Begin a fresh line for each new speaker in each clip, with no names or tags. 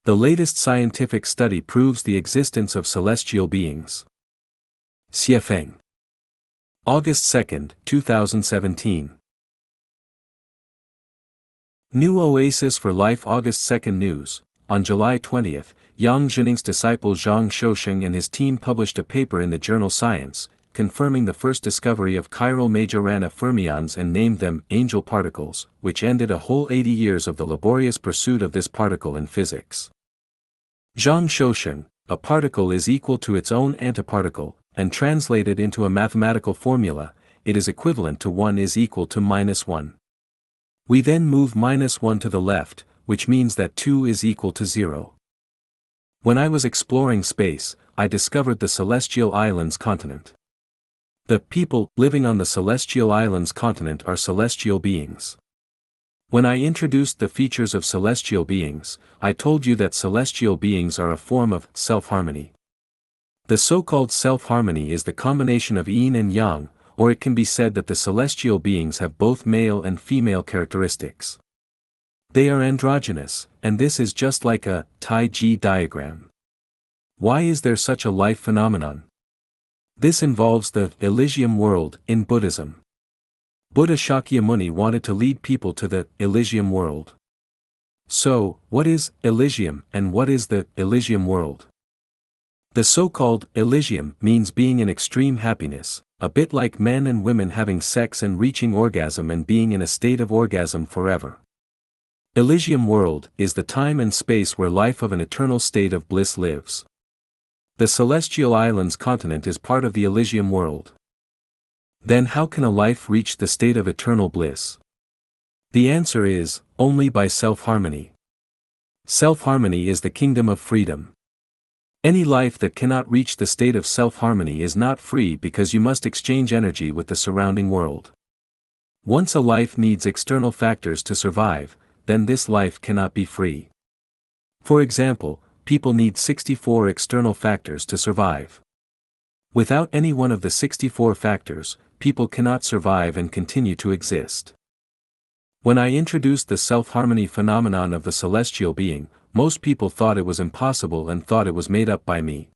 The latest scientific study proves the existence of celestial beings. Xiefeng. August 2, 2017. New Oasis for Life. August 2 news. On July 20, Yang Zhining's disciple Zhang Shousheng and his team published a paper in the journal Science, confirming the first discovery of chiral Majorana fermions and named them angel particles, which ended a whole 80 years of the laborious pursuit of this particle in physics. Zhang Shousheng, a particle is equal to its own antiparticle, and translated into a mathematical formula, it is equivalent to 1 is equal to -1. We then move -1 to the left, which means that 2 is equal to 0. When I was exploring space, I discovered the Celestial Islands continent. The people living on the Celestial Islands continent are celestial beings. When I introduced the features of celestial beings, I told you that celestial beings are a form of self-harmony. The so-called self-harmony is the combination of yin and yang, or it can be said that the celestial beings have both male and female characteristics. They are androgynous, and this is just like a Tai-Chi diagram. Why is there such a life phenomenon? This involves the Elysium world in Buddhism. Buddha Shakyamuni wanted to lead people to the Elysium world. So, what is Elysium and what is the Elysium world? The so-called Elysium means being in extreme happiness, a bit like men and women having sex and reaching orgasm and being in a state of orgasm forever. Elysium world is the time and space where life of an eternal state of bliss lives. The Celestial Islands continent is part of the Elysium world. Then how can a life reach the state of eternal bliss? The answer is, only by self-harmony. Self-harmony is the kingdom of freedom. Any life that cannot reach the state of self-harmony is not free because you must exchange energy with the surrounding world. Once a life needs external factors to survive, then this life cannot be free. For example, people need 64 external factors to survive. Without any one of the 64 factors, people cannot survive and continue to exist. When I introduced the self-harmony phenomenon of the celestial being, most people thought it was impossible and thought it was made up by me.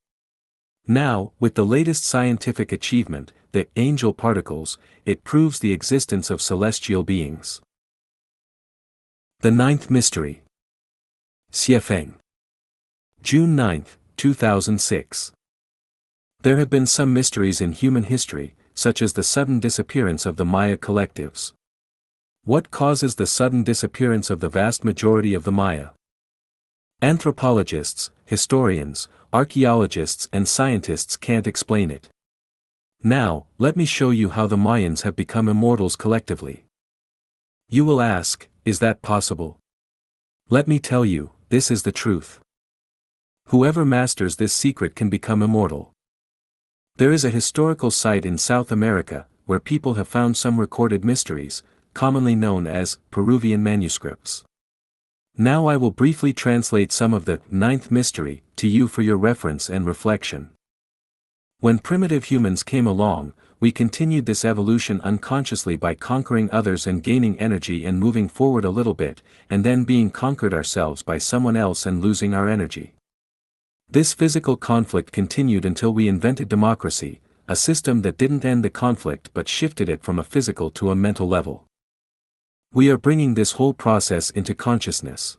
Now, with the latest scientific achievement, the angel particles, it proves the existence of celestial beings. The Ninth Mystery. Xiefeng. June 9, 2006. There have been some mysteries in human history, such as the sudden disappearance of the Maya collectives. What causes the sudden disappearance of the vast majority of the Maya? Anthropologists, historians, archaeologists and scientists can't explain it. Now, let me show you how the Mayans have become immortals collectively. You will ask, is that possible? Let me tell you, this is the truth. Whoever masters this secret can become immortal. There is a historical site in South America, where people have found some recorded mysteries, commonly known as Peruvian manuscripts. Now I will briefly translate some of the ninth mystery to you for your reference and reflection. When primitive humans came along, we continued this evolution unconsciously by conquering others and gaining energy and moving forward a little bit, and then being conquered ourselves by someone else and losing our energy. This physical conflict continued until we invented democracy, a system that didn't end the conflict but shifted it from a physical to a mental level. We are bringing this whole process into consciousness.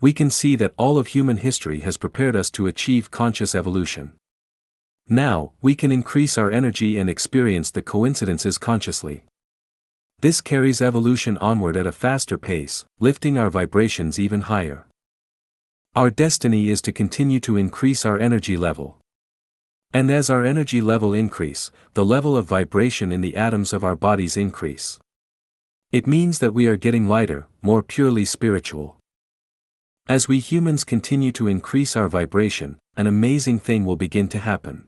We can see that all of human history has prepared us to achieve conscious evolution. Now, we can increase our energy and experience the coincidences consciously. This carries evolution onward at a faster pace, lifting our vibrations even higher. Our destiny is to continue to increase our energy level. And as our energy level increase, the level of vibration in the atoms of our bodies increase. It means that we are getting lighter, more purely spiritual. As we humans continue to increase our vibration, an amazing thing will begin to happen.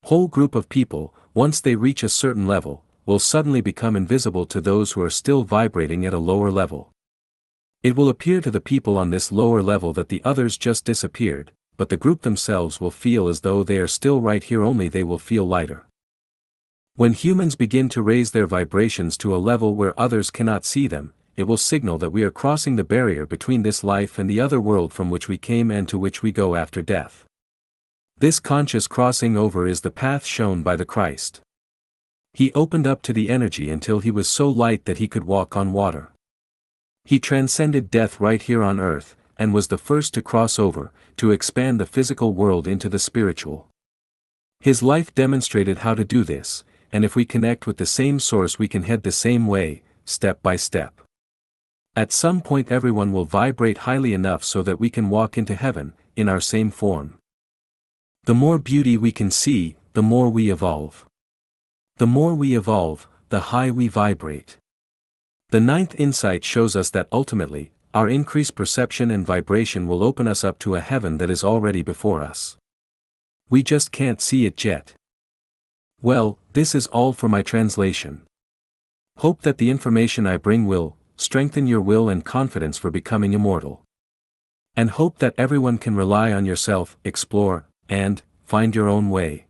Whole group of people, once they reach a certain level, will suddenly become invisible to those who are still vibrating at a lower level. It will appear to the people on this lower level that the others just disappeared, but the group themselves will feel as though they are still right here, only they will feel lighter. When humans begin to raise their vibrations to a level where others cannot see them, it will signal that we are crossing the barrier between this life and the other world from which we came and to which we go after death. This conscious crossing over is the path shown by the Christ. He opened up to the energy until he was so light that he could walk on water. He transcended death right here on earth, and was the first to cross over, to expand the physical world into the spiritual. His life demonstrated how to do this, and if we connect with the same source we can head the same way, step by step. At some point everyone will vibrate highly enough so that we can walk into heaven, in our same form. The more beauty we can see, the more we evolve. The more we evolve, the higher we vibrate. The ninth insight shows us that ultimately, our increased perception and vibration will open us up to a heaven that is already before us. We just can't see it yet. Well, this is all for my translation. Hope that the information I bring will strengthen your will and confidence for becoming immortal. And hope that everyone can rely on yourself, explore, and find your own way.